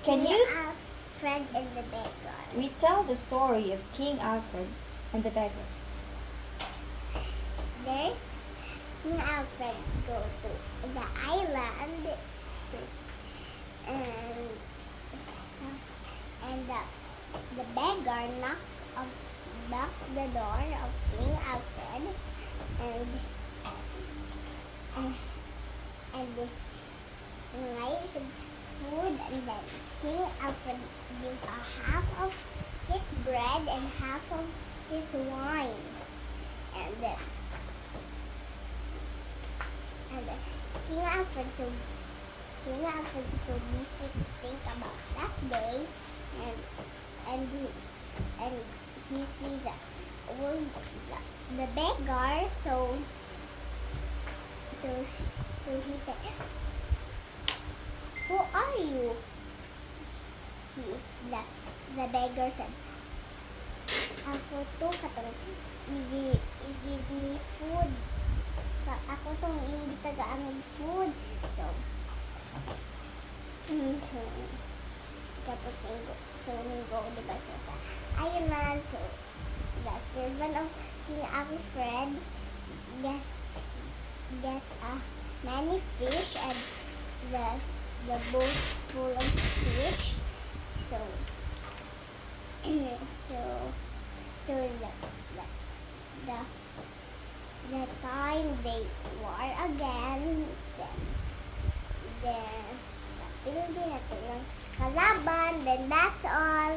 Can King you Alfred and the beggar. retell the story of King Alfred and the beggar? There's King Alfred go to the island and the beggar knocked the door of King Alfred and knives and food, and then King Alfred gave half of his bread and half of his wine. And then King Alfred so busy to think about that day, and he see the beggar, so he said, "Who are you?" The beggar said, "Ako to katong i-give me food. Ako tong imong tagaan ng food." So tapos go diba sa island. So the servant of King Alfred get many fish, and the boat full of fish. So the time they war again, then pinili natin ng kalaban, then that's all.